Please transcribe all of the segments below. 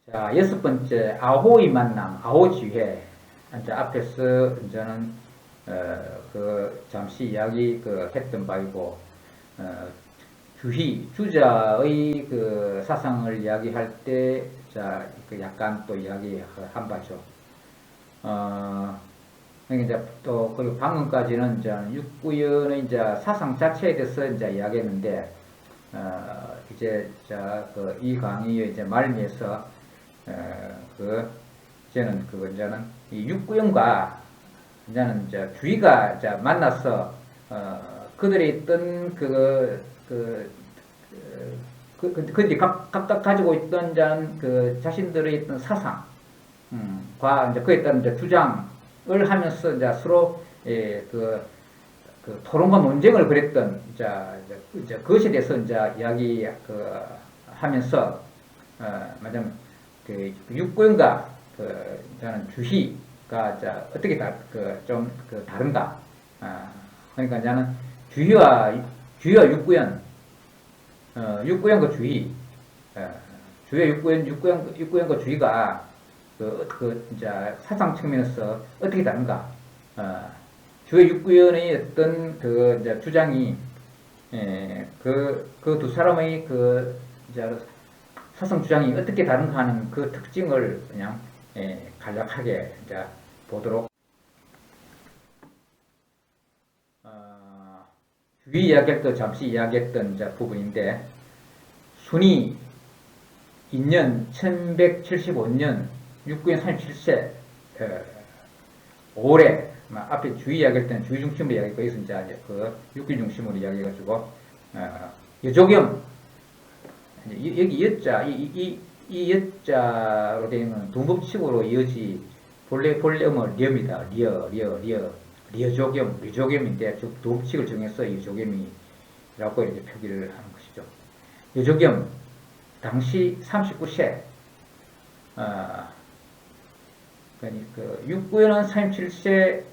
자, 여섯 번째, 아호의 만남, 아호지회. 이제 앞에서 이제는, 잠시 이야기 했던 바이고, 주자의 사상을 이야기할 때, 자, 약간 또 이야기한 바죠. 이제 또, 그리고 방금까지는 이제 육구연의 이제 사상 자체에 대해서 이제 이야기했는데, 이제, 자, 이 강의의 이제 말미에서, 이제는 이 육구형과 이제는 이제 주의가 이제 만나서 그들이 있던 그들이 각각 가지고 있던 자신들의 있던 사상, 과 이제 그에 따른 이제 주장을 하면서 이제 서로 토론과 논쟁을 벌였던 이제 그것에 대해서 이제 이야기 하면서 말하자면 육구형과 저는 주희가 어떻게 좀 다른가? 그러니까 저는 주희와 육구형, 육구형과 주희, 주희와 육구형과 주희가 이제 사상 측면에서 어떻게 다른가? 주희 육구형의 어떤 이제 주장이 그 두 사람의 이제 사상 주장이 어떻게 다른가 하는 그 특징을 그냥 간략하게 이제 보도록. 잠시 이야기했던 이제 부분인데, 순위 인년 1175년 육구년 37세 올해 앞에 주의 이야기할 때는 주의 중심으로 이야기했고, 여기서 이제 육구 중심으로 이야기해가지고 여조겸, 여기 여자, 이 여자로 되어 있는 동법칙으로 이어지, 본래 음은 려입니다. 려조겸인데, 즉, 동법칙을 정해서 여조겸이라고 이렇게 표기를 하는 것이죠. 여조겸, 당시 39세, 육구연은 37세,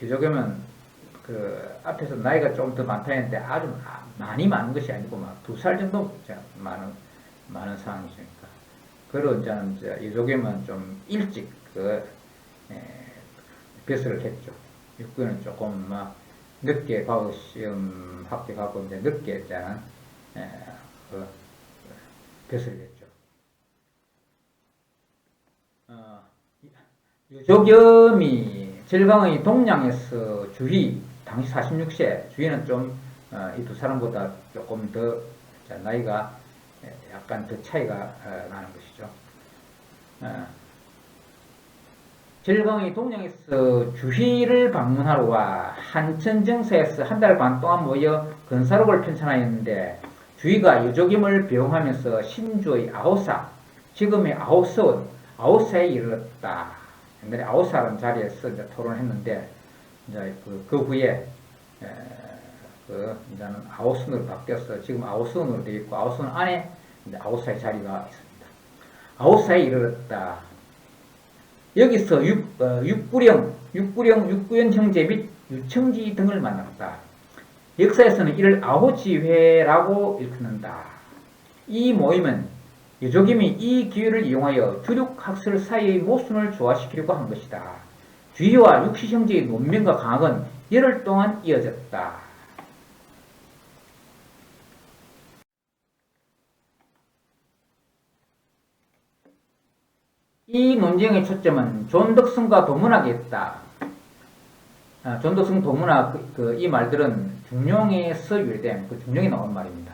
여조겸은 앞에서 나이가 좀 더 많다 했는데 아주 많이 많은 것이 아니고 막 2살 정도 많은 상황이니까. 그런 여조겸은 좀 일찍 배설을 했죠. 육구는 조금 늦게 시험 합격하고 이제 늦게 배설을 했죠. 여조겸이 절강의 동량에서 주희, 당시 46세, 주희는 좀 이 두 사람보다 조금 더 나이가 약간 더 차이가 나는 것이죠. 절강의 동량에서 주희를 방문하러 와 한천정사에서 한 달 반 동안 모여 건사록을 편찬하였는데, 주희가 여조겸을 배웅하면서 신주의 아오사, 지금의 아오사에 이르렀다. 옛날에 아오사라는 자리에서 이제 토론했는데, 이제 그 후에 이제는 아오선으로 바뀌어서 지금 아오선으로 되어 있고, 아오선 안에 이제 아오사의 자리가 있습니다. 아오사에 이르렀다. 여기서 육구령 형제 및 유청지 등을 만났다. 역사에서는 이를 아호지회라고 일컫는다. 이 모임은 여조겸이 이 기회를 이용하여 주륙학설 사이의 모순을 조화시키려고 한 것이다. 주희와 육시 형제의 논명과 강학은 열흘 동안 이어졌다. 이 논쟁의 초점은 존덕성과 도문학에 있다. 존덕성, 도문학, 이 말들은 중용에서 유래된 중용에 나온 말입니다.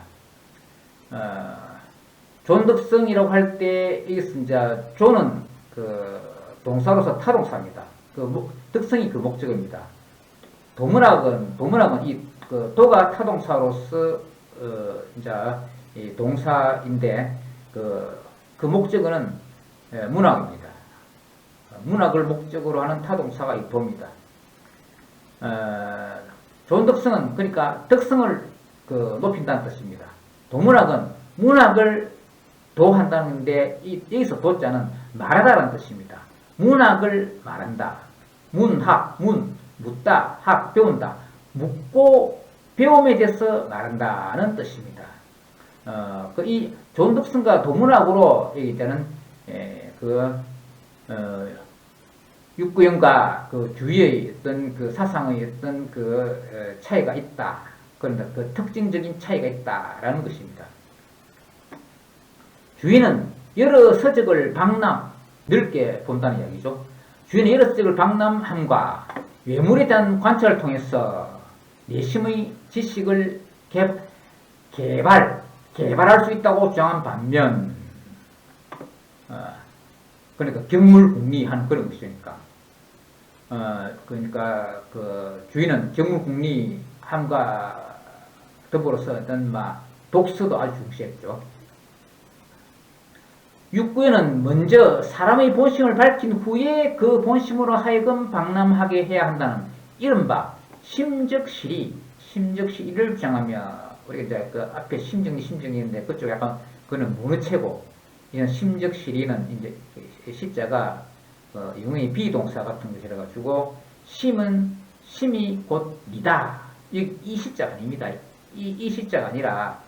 존덕성이라고 할 때, 이제 존은 동사로서 타동사입니다. 덕성이 목적입니다. 도문학은 이 도가 타동사로서 이제 이 동사인데, 그 목적어는 문학입니다. 문학을 목적으로 하는 타동사가 이 도입니다. 존덕성은 그러니까 덕성을 높인다는 뜻입니다. 도문학은 문학을 도한다는데, 여기서 도자는 말하다라는 뜻입니다. 문학을 말한다. 문학, 묻다, 배운다. 묻고 배움에 대해서 말한다는 뜻입니다. 이 존덕성과 도문학으로 이제는 육구형과 그 주위의 어떤 그 사상의 어떤 그 차이가 있다. 그런데 그 특징적인 차이가 있다라는 것입니다. 주위는 여러 서적을 넓게 본다는 이야기죠. 주위는 여러 서적을 박람함과 외물에 대한 관찰을 통해서 내심의 지식을 개발할 수 있다고 주장한 반면, 그러니까 경물궁리하는 그런 것이니까. 그러니까 그 주인은 경물궁리함과 더불어서 어떤 독서도 아주 중시했죠. 육구에는 먼저 사람의 본심을 밝힌 후에 그 본심으로 하여금 박람하게 해야 한다는 이른바 심적시리를 주장하며, 우리가 이제 그 앞에 심정리인데 그쪽 약간 그는 문어체고, 이런 심적시리는 이제 시자가 용의 비동사 같은 것이라 가지고 심이 곧 리다, 이 시자가 아닙니다. 이 시자가 아니라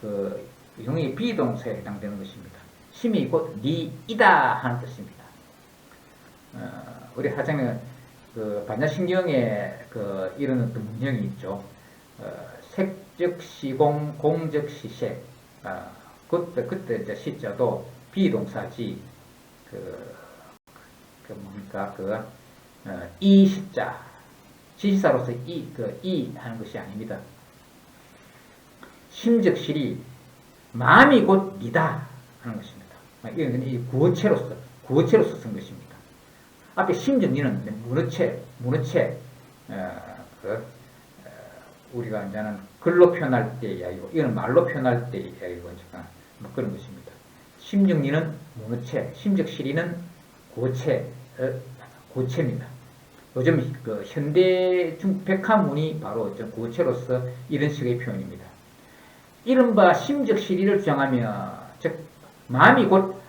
그 용의 비동사에 해당되는 것입니다. 심이 곧 리이다 하는 뜻입니다. 우리 하장은 그 반야신경에 그 이런 어떤 문형이 있죠. 색적시공, 공적시색. 그때 이제 시자도 비동사지. 이 시자, 지시사로서 이 하는 것이 아닙니다. 심적실이 마음이 곧 리다 하는 것입니다. 이건 이 구어체로서 쓴 것입니다. 앞에 심정리는 문어체, 우리가 이제는 글로 표현할 때 이야기고, 이거는 말로 표현할 때 이야기고, 그런 것입니다. 심정리는 문어체, 심적시리는 고체입니다. 요즘 그 현대 백화문이 바로 고체로서 이런 식의 표현입니다. 이른바 심적시리를 주장하며, 즉 마음이 곧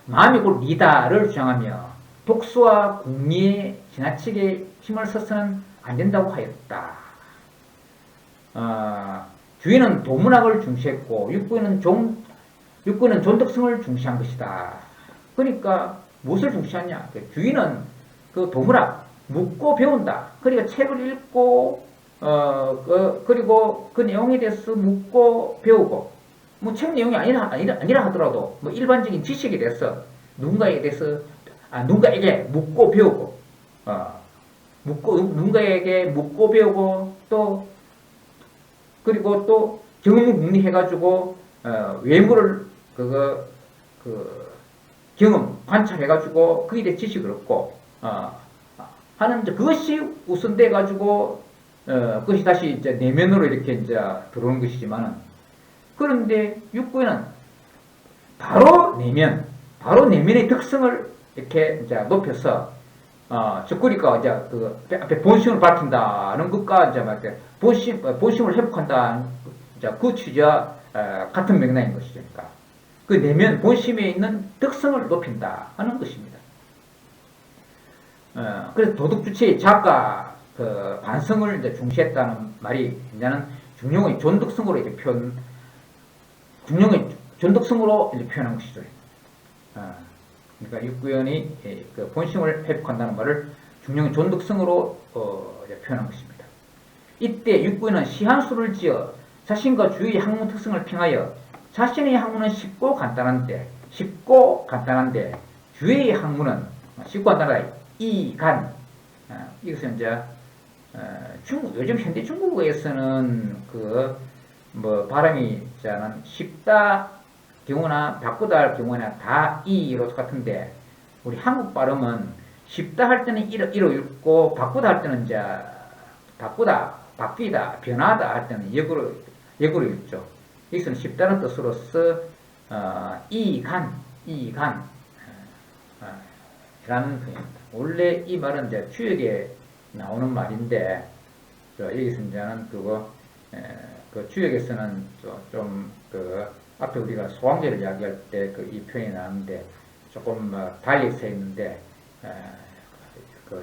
리다를 주장하며 독서와 궁리에 지나치게 힘을 써서는 안 된다고 하였다. 주인은 도문학을 중시했고 육구는 존덕성을 중시한 것이다. 그러니까 무엇을 중시하냐? 주인은 그 도문학 묻고 배운다. 그러니까 책을 읽고 그리고 그 내용에 대해서 묻고 배우고, 뭐 책 내용이 아니라 하더라도 뭐 일반적인 지식에 대해서 누군가에게 묻고 배우고, 누군가에게 묻고 배우고, 그리고 또 경험궁리해가지고 외물을 관찰해가지고 그에 대해 지식을 얻고 하는 그것이 우선돼가지고 그것이 다시 이제 내면으로 이렇게 이제 들어오는 것이지만은, 그런데 육구에는 바로 내면의 특성을 이렇게 이제 높여서 그러니까 이제 그 앞에 본심을 밝힌다는 것과 이제 본심을 회복한다, 이제 그 취지와 같은 맥락인 것이죠. 그러니까 그 내면 본심에 있는 특성을 높인다 하는 것입니다. 그래서 도덕주체의 작가 그 반성을 이제 중시했다는 말이 이제는 중용의 존덕성으로 이렇게 표현한 것이죠. 그러니까 육구연이 그 본심을 회복한다는 말을 중용의 존덕성으로 표현한 것입니다. 이때 육구연은 시한수를 지어 자신과 주위의 학문 특성을 평하여 자신의 학문은 쉽고 간단한데 주위의 학문은 쉽고 간단하다. 이간. 이것은 이제 요즘 현대 중국어에서는 발음이 자는 쉽다 경우나 바꾸다 할 경우나 다 이로 똑같은데, 우리 한국 발음은 쉽다 할 때는 이로 읽고 바꾸다 할 때는 이제 바뀌다, 변하다 할 때는 역으로 읽죠. 여기서는 쉽다는 뜻으로서 이간 라는 표현입니다. 원래 이 말은 이제 추역에 나오는 말인데, 여기서 이제는 그 추역에서는 앞에 우리가 소황제를 이야기할 때 이 표현이 나오는데 조금 달리 써 있는데, 또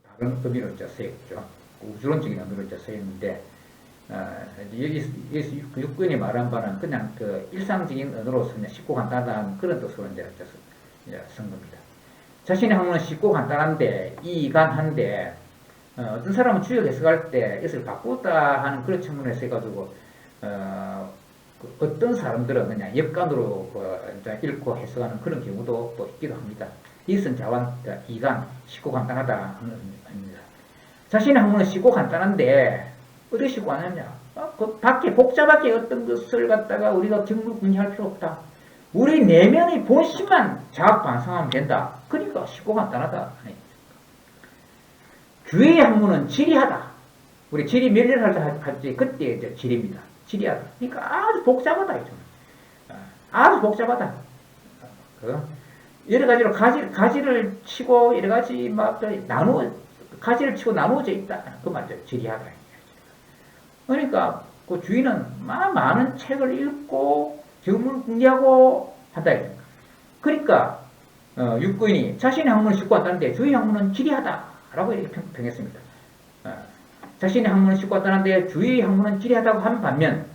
다른 의미로 이제 써 있죠. 우주론적인 의미로 이제 써 있는데, 여기서 육군이 말한 바는 그냥 그 일상적인 언어로서 그냥 쉽고 간단한 그런 뜻으로 이제 쓴 겁니다. 자신의 학문은 쉽고 간단한데 이간한데 어떤 사람은 주역 해석할 때 이것을 바꾸다 하는 그런 측면에서 해가지고 어떤 사람들은 그냥 역간으로 읽고 해석하는 그런 경우도 또 있기도 합니다. 이것은 자완 이간 쉽고 간단하다 하는 의미입니다. 자신의 학문은 쉽고 간단한데 어떻게 쉽고 하느냐? 그 밖에 복잡하게 어떤 것을 갖다가 우리가 경물궁리할 필요 없다. 우리 내면의 본심만 자학 반성하면 된다. 그러니까 쉽고 간단하다. 주의 학문은 지리하다. 우리 지리 멸렬할 때 그때 이제 지리입니다. 지리하다. 그러니까 아주 복잡하다. 아주 복잡하다. 여러 가지로 가지를 치고 여러 가지 막 가지를 치고 나누어져 있다. 그 말이죠. 지리하다. 그러니까 그 주인은 많은 책을 읽고 경물궁리하고 한다. 그러니까 육군이 자신의 학문을 싣고 왔다는데 주의 학문은 지리하다. 라고 이렇게 평했습니다. 자신의 학문은 쉽고 간단한데 주의 학문은 지리하다고 하는 반면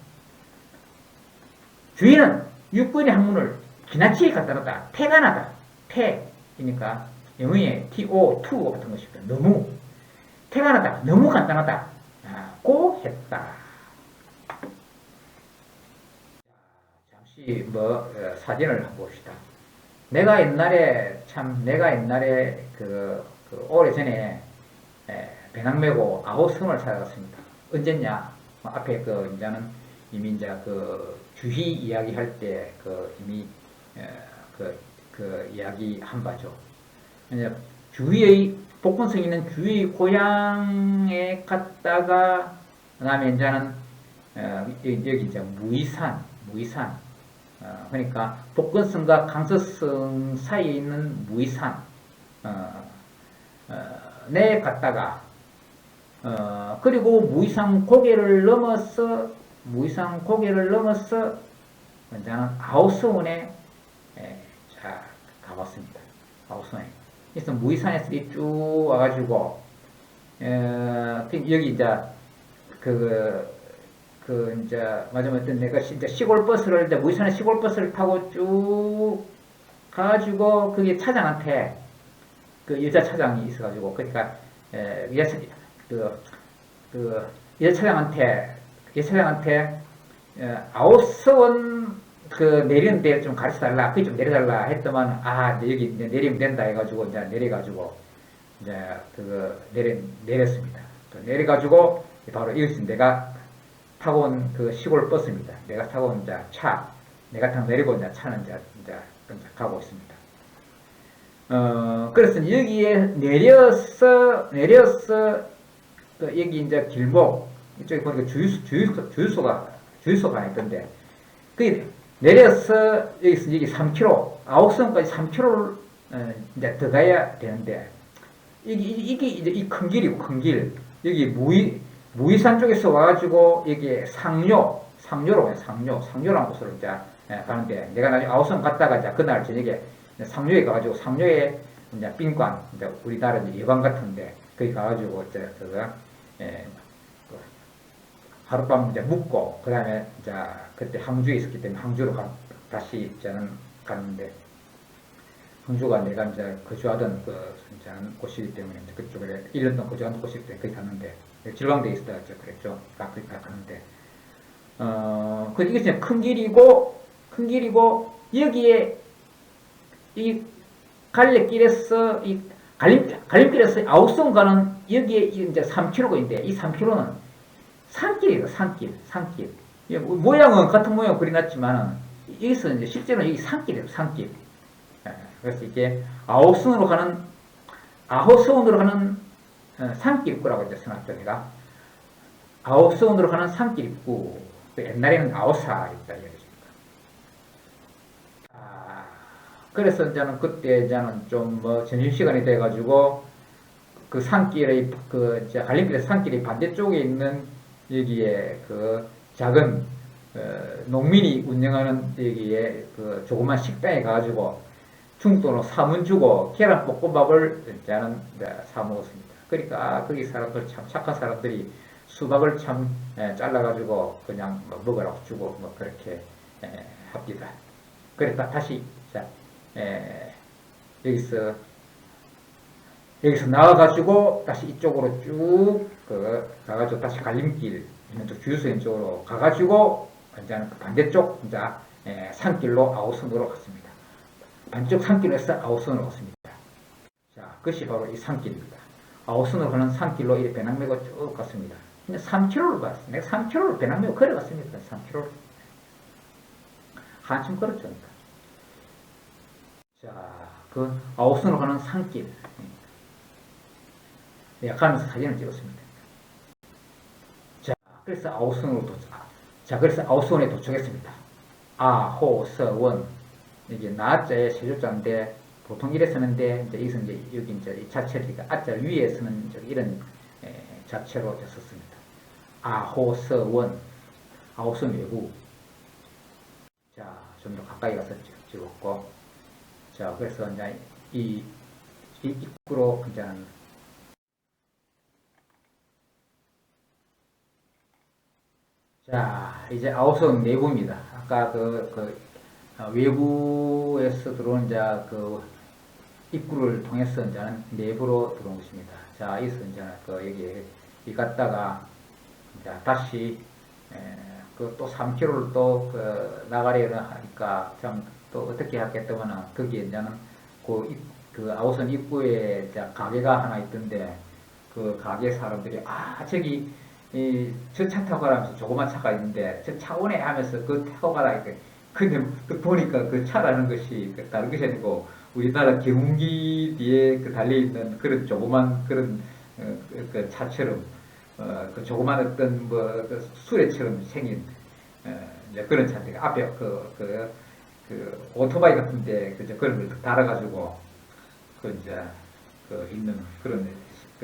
주인은 육군의 학문을 지나치게 간단하다. 태간하다. 태이니까 영어의 to, to 같은 것입니다. 너무 태간하다. 너무 간단하다. 고 했다. 잠시 사진을 한번 봅시다. 내가 옛날에 오래전에 배낭 메고 아홉성을 찾아갔습니다. 언제냐? 앞에 이제는 이미 이제 주희 이야기 할 때 이미 이야기 한 바죠. 이제 주희의 복근성 있는 주희 고향에 갔다가 그다음에 이제는 여기 이제 무의산 그러니까 복근성과 강서성 사이에 있는 무의산 내 갔다가 그리고 무의산 고개를 넘어서 이제는 아홉서원에 가봤습니다. 아홉서원에 그래서 무의산에서 쭉 와가지고 여기 이제 이제 마지막에 내가 이제 시골 버스를 이제 무의산에 시골 버스를 타고 쭉 가지고 거기 차장한테 여자 차장이 있어가지고 그러니까 여자 차장한테 아홉서원 내리는 데 좀 가르쳐 달라, 그기 좀 내려달라 했더만 여기 내리면 된다 해가지고 이제 내려가지고 이제 내렸습니다. 내려가지고 바로 이것이 내가 타고 온 시골 버스입니다. 내가 타고 온 이제 내가 타고 내리고 이제 차는 이제 가고 있습니다. 그래서 여기에 내려서 여기 이제 길목 이쪽에 보니까 주유소가 하나 있던데 내려서 여기 3km 아홉성까지 3km를 이제 더 가야 되는데 이게 이제 이 큰 길이고 큰 길 여기 무의산 쪽에서 와가지고 여기 상료라는 곳으로 이제 가는데 내가 나중에 아홉성 갔다가 이제 그날 저녁에 상료에 가가지고 상료에 이제 빈관 이제 우리나라 이제 예방 같은데 거기 가가지고 이제 하룻밤 이제 묵고 그 다음에 이제 그때 항주에 있었기 때문에 항주로 다시 저는 갔는데 항주가 내가 이제 거주하던 곳이기 때문에 그쪽에 1년 동안 거주하던 곳이기 때문에 거기 갔는데 질방대에 있었다 그랬죠. 거기 갔는데 이게 큰 길이고 여기에 이 갈래길에서 이 갈림길에서 아홉성 가는 여기에 이제 3km인데 이 3km는 산길이에요. 산길. 모양은 같은 모양 그려놨지만은 여기서 이제 실제로는 여기 산길이에요. 산길. 그래서 이게 아홉성으로 가는 산길 입구라고 이제 써놨죠. 내가 아홉성으로 가는 산길 입구. 옛날에는 아홉사였다 이거죠. 그래서 이제는 그때 이제는 좀 점심시간이 돼가지고 그 산길의 갈림길의 산길의 반대쪽에 있는 여기에 작은 농민이 운영하는 여기에 조그만 식당에 가가지고 중돈으로 사문 주고 계란볶음밥을 이제는 사 먹었습니다. 그러니까 거기 사람들 참 착한 사람들이 수박을 참 잘라가지고 그냥 뭐 먹으라고 주고 뭐 그렇게 합니다. 그랬다 다시 자 여기서 나와가지고 다시 이쪽으로 쭉 가가지고 다시 갈림길 있는 쪽 주유소인 쪽으로 가가지고 이제 반대쪽 이제 산길로 아우성으로 갔습니다. 반쪽 산길에서 아우성으로 갔습니다. 자, 그것이 바로 이 산길입니다. 아우성으로 가는 산길로 이렇게 배낭 메고 쭉 갔습니다. 3km를 갔어요. 내가 3km를 배낭 메고 걸어갔습니다. 3km를. 한참 걸었죠. 자, 그 아우성으로 가는 산길. 내가 가면서 사진을 찍었습니다. 자, 그래서 아우성으로 그래서 아우성에 도착했습니다. 아호서원. 이게 나자의 세조자인데, 보통 이래 쓰는데, 이제 여기 이제 자체니까 아자 위에 쓰는 이런 자체로 썼습니다. 아호서원. 아호성 외구. 자, 좀 더 가까이 가서 찍었고. 자, 그래서 이제 이 입구로 자, 이제 아우성 내부입니다. 아까 외부에서 들어온 입구를 통해서 이제 내부로 들어온 것입니다. 자, 여기서 이제 여기 갔다가 이제 다시 또 3km를 또 나가려고 하니까 참 또 어떻게 하겠다면은 거기에 이제는 그 아우성 입구에 이제 가게가 하나 있던데 그 가게 사람들이 저기 저 차 타고 가라면서 조그만 차가 있는데 저 차 오네 하면서 타고 가라 근데 보니까 그 차라는 것이 다른 것이 아니고 우리나라 경운기 뒤에 달려있는 그런 조그만 그런 그 차처럼 그 조그만 어떤 수레처럼 생긴 이제 그런 차인데 앞에 그 오토바이 같은데 그런 걸 달아가지고 이제 있는 그런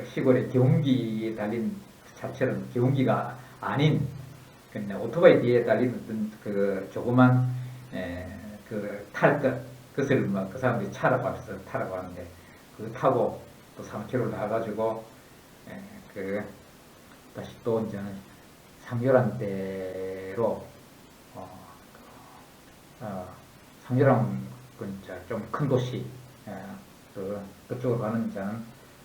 시골의 경운기에 달린 차처럼 경운기가 아닌 그냥 오토바이 뒤에 달리는 그 조그만 그것을 그 사람들이 차라고 하면서 타라고 하는데 타고 또 3km 나가가지고 다시 또 이제는 상요란대로 상요란 좀 큰 도시 그쪽으로 가는 이제는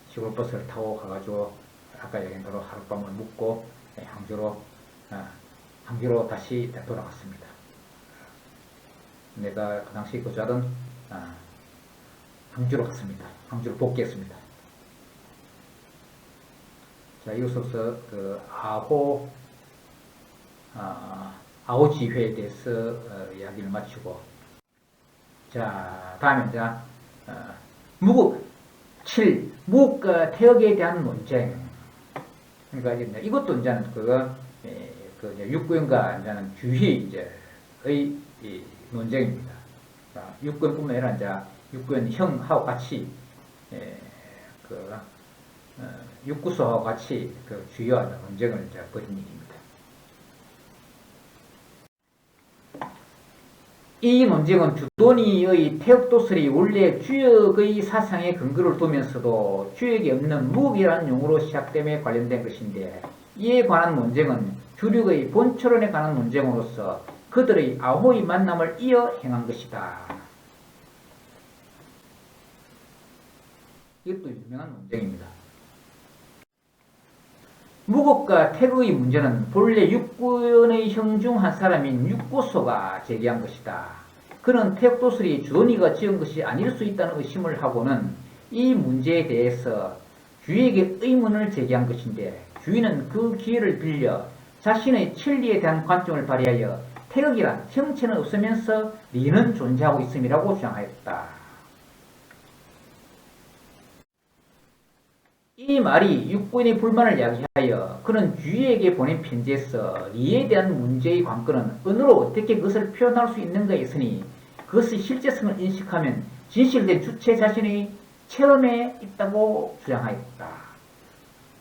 시골 버스를 타고 가가지고 아까 얘기한 대로 하룻밤을 묵고 항주로 다시 돌아갔습니다. 내가 그 당시 거주하던 항주로 갔습니다. 항주로 복귀했습니다. 자, 이것으로서 아오지회에 대해서 이야기를 마치고, 자, 다음에 이제 무국 태역에 대한 논쟁. 그러니까 이것도 이제는 육구형과 이제는 주희의 논쟁입니다. 육구형뿐만 아니라 이제 육구형하고 같이 육구소하고 같이 주희와 논쟁을 이제 벌인 일입니다. 이 논쟁은 주돈이의 태역도설이 원래 주역의 사상에 근거를 두면서도 주역이 없는 무국이라는 용어로 시작됨에 관련된 것인데, 이에 관한 논쟁은 주력의 본초론에 관한 논쟁으로서 그들의 아호의 만남을 이어 행한 것이다. 이것도 유명한 논쟁입니다. 무국과 태극의 문제는 본래 육구연의 형 중 한 사람인 육구소가 제기한 것이다. 그는 태역도설이 주돈이가 지은 것이 아닐 수 있다는 의심을 하고는 이 문제에 대해서 주위에게 의문을 제기한 것인데, 주위는 그 기회를 빌려 자신의 천리에 대한 관점을 발휘하여 태극이란 형체는 없으면서 리는 존재하고 있음이라고 주장하였다. 이 말이 육부인의 불만을 야기하여 그는 주위에게 보낸 편지에서 리에 대한 문제의 관건은 언어로 어떻게 그것을 표현할 수 있는가 했으니 그것의 실제성을 인식하면 진실된 주체 자신의 체험에 있다고 주장하였다.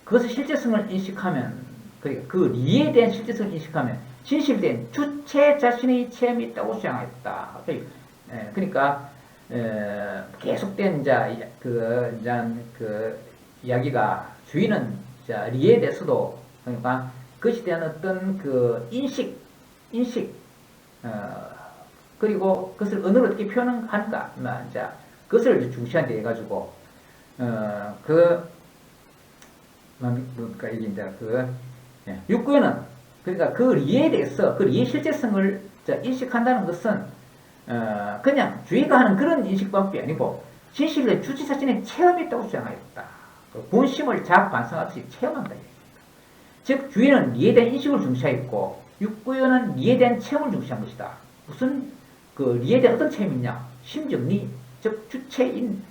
그것의 실제성을 인식하면, 그 리에 대한 실제성을 인식하면 진실된 주체 자신의 체험이 있다고 주장하였다. 그러니까 계속된 이야기가 주인은 리에 대해서도 그러니까 그것에 대한 어떤 그 인식, 그리고 그것을 언어로 어떻게 표현하는가, 자, 그것을 중시한 데 해가지고, 그러니까 이게 이제 육구에는, 그러니까 그 리에 대해서, 그 리의 실제성을 인식한다는 것은, 그냥 주의가 하는 그런 인식밖에 아니고, 진실의 주체 자신의 체험이 있다고 주장하였다. 본심을 자학 반성하듯이 체험한다. 즉, 주의는 리에 대한 인식을 중시하였고, 육구에는 리에 대한 체험을 중시한 것이다. 무슨, 그 리에 대한 어떤 체험이 있냐? 심정 리, 즉, 주체인,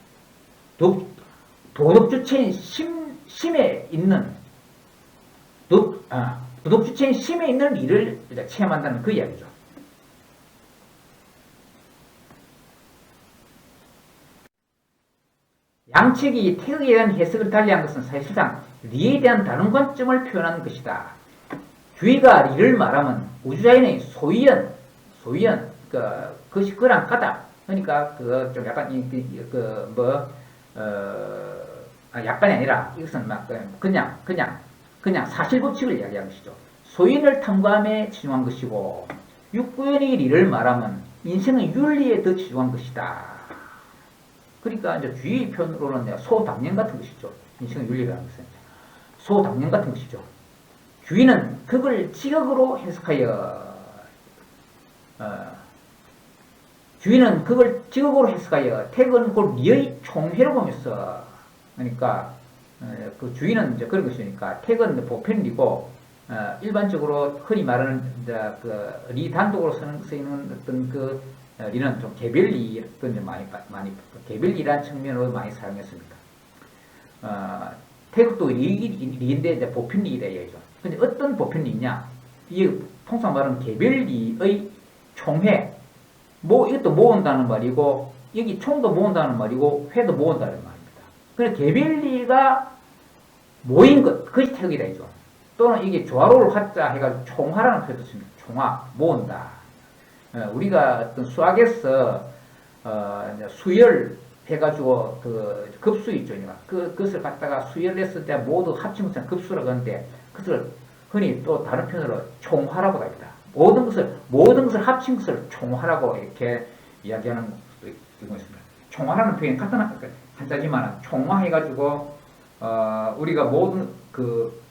도덕 주체인 심에 있는, 도덕 주체인 심에 있는 리를 체험한다는 그 이야기죠. 양측이 태극에 대한 해석을 달리한 것은 사실상 리에 대한 다른 관점을 표현하는 것이다. 주의가 리를 말하면 우주자연의 소위연, 그것이 그랑 같다. 그러니까 좀 약간 약간이 아니라 이것은 막 그냥 사실 법칙을 이야기하는 것이죠. 소인을 탐구함에 치중한 것이고, 육구연이 리를 말하면 인생의 윤리에 더 치중한 것이다. 그러니까 이제 주의 표현으로는 소당연 같은 것이죠. 인생의 윤리라는 것은 소당연 같은 것이죠. 주의는 그걸 지극으로 해석하여 태극은 곧 리의 총회로 보면서, 그러니까 그 주의는 이제 그런 것이니까 태극은 보편리고, 일반적으로 흔히 말하는 그 리 단독으로 쓰이는 어떤 그 리는 좀 개별리 개별리라는 측면으로 많이 사용했습니다. 태극도 리인데 이제 보편리이다 얘기죠. 근데 어떤 보편리냐? 이게 통상 말하는 개별리의 총회, 이것도 모은다는 말이고, 여기 총도 모은다는 말이고, 회도 모은다는 말입니다. 그래서 개별리가 모인 것, 그것이 태극이다 이죠. 또는 이게 조화로를 갖자 해가지고 총화라는 표현도 씁니다. 총화, 모은다. 우리가 어떤 수학에서 수열 해가지고 그 급수 있죠. 그것을 갖다가 수열했을 때 모두 합친 것은 급수라고 하는데, 그것을 흔히 또 다른 표현으로 총화라고 합니다. 모든 것을 합친 것을 총화라고 이렇게 이야기하는 것도 있습니다. 총화라는 표현이 간단하지만 총화해가지고 우리가 모든 그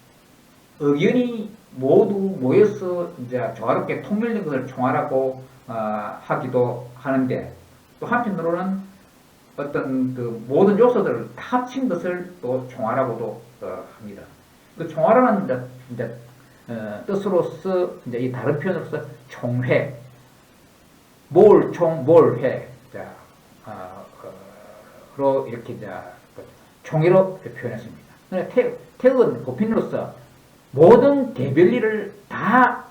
의견이 모두 모여서 이제 조화롭게 통일된 것을 총화라고 하기도 하는데, 또 한편으로는 어떤 그 모든 요소들을 다 합친 것을 또 총화라고도 합니다. 그 총화라는 이제 뜻으로서 이제 이 다른 표현으로서 총회, 몰회, 로 이렇게 이제 총회로 표현했습니다. 태극은 보편으로서 모든 개별리를 다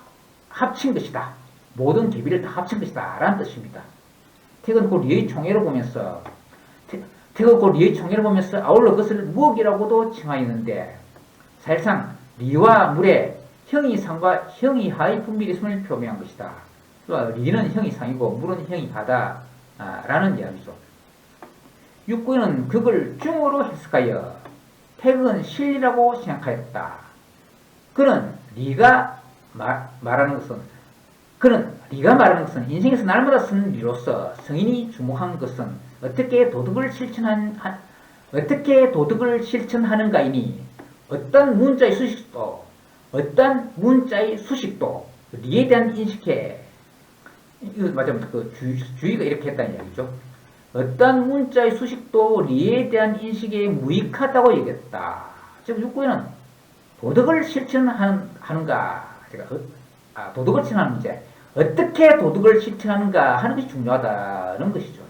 합친 것이다. 모든 개별리를 다 합친 것이다. 라는 뜻입니다. 태극은 그 리의 총회를 보면서, 아울러 그것을 무엇이라고도 칭하였는데, 사실상 리와 물의 형이상과 형이하의 분별이 있음을 표명한 것이다. 리는 형이상이고 물은 형이하다. 라는 이야기죠. 육구는 그걸 중으로 해석하여 태극은 실리라고 생각하였다. 그는 리가 말하는 것은 인생에서 날마다 쓰는 리로서 성인이 주목한 것은 어떻게 도덕을 실천하는가이니, 어떤 문자의 수식도 리에 대한 인식해. 이거 맞으면 그 주의가 이렇게 했다는 이야기죠. 어떤 문자의 수식도 리에 대한 인식에 무익하다고 얘기했다. 즉 육구에는 도덕을 실천하는가, 도덕을 실천하는 문제, 어떻게 도덕을 실천하는가 하는 것이 중요하다는 것이죠.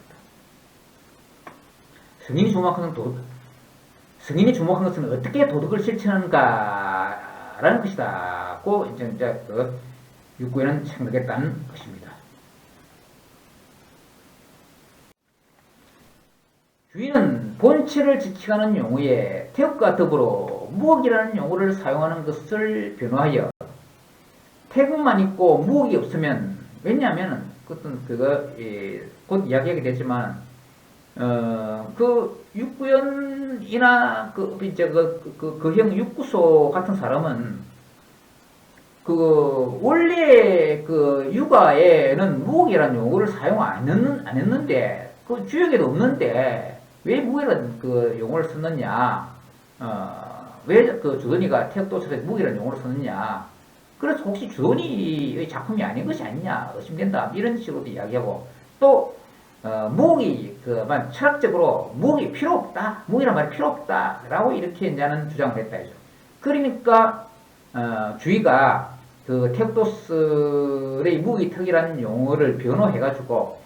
성인이 주목한 것은 어떻게 도덕을 실천하는가라는 것이다고 이제 그 육구에는 생각했다는 것입니다. 주의는 본체를 지칭하는 용어에 태극과 더불어 무엇이라는 용어를 사용하는 것을 변화하여 태극만 있고 무엇이 없으면, 왜냐하면 곧 이야기하게 되지만 그 육구연이나 그 형 육구소 같은 사람은 원래 육아에는 무기라는 용어를 사용 안 했는데, 주역에도 없는데, 왜 무기라는 용어를 썼느냐, 왜 주돈이가 태극도서에 무기라는 용어를 썼느냐, 그래서 혹시 주돈이의 작품이 아닌 것이 아니냐, 의심된다, 이런 식으로도 이야기하고, 또, 무기, 철학적으로 무기 필요 없다, 무기란 말이 필요 없다, 라고 이렇게 이제는 주장을 했다, 이죠. 그러니까, 주의가 태극도스의 무기턱이라는 용어를 변호해가지고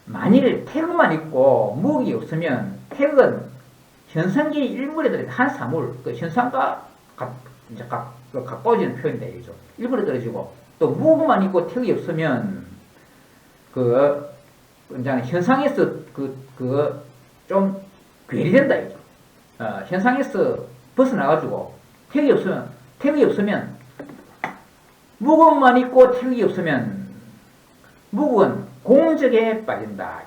만일 태극만 있고 무기 없으면 태극은 현상계의 일물에 들어있는 한 사물, 현상과 이제 가까워지는 표현이다 이죠. 일물에 떨어지고 또 무기만 있고 태극이 없으면 이제 현상에서 좀 괴리된다 이죠. 현상에서 벗어나가지고 태극이 없으면 무국만 있고 태극이 없으면 무국은 공적에 빠진다.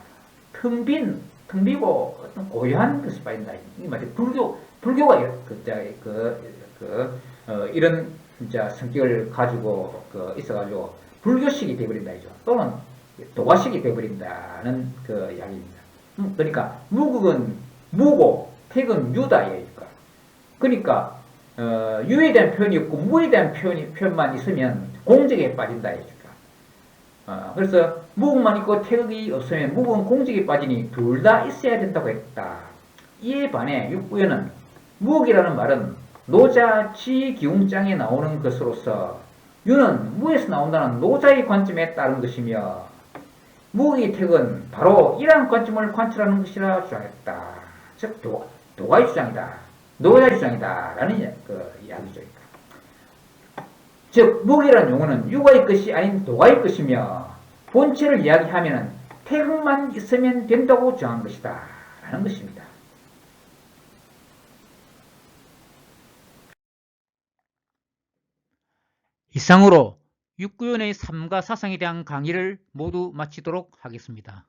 텅 비고 어떤 고요한 것이 빠진다. 이 말이 불교가 이런 진짜 성격을 가지고 있어가지고 불교식이 되어버린다 이죠. 또는 도가식이 되어버린다는 이야기입니다. 그러니까 무국은 무고, 태극은 유다 얘기니까. 그러니까 유에 대한 표현이 없고 무에 대한 표현만 있으면 공적에 빠진다 해주니까. 그래서 무국만 있고 태극이 없으면 무국은 공적에 빠지니 둘 다 있어야 된다고 했다. 이에 반해 육부에는 무국이라는 말은 노자 지기웅장에 나오는 것으로서 유는 무에서 나온다는 노자의 관점에 따른 것이며 무국의 태극은 바로 이러한 관점을 관철하는 것이라 주장했다. 즉 도가의 주장이다. 노자의 주장이다. 라는 이야기죠. 즉, 무기라는 용어는 육아의 것이 아닌 도가의 것이며, 본체를 이야기하면 태극만 있으면 된다고 주장한 것이다. 라는 것입니다. 이상으로 육구연의 삶과 사상에 대한 강의를 모두 마치도록 하겠습니다.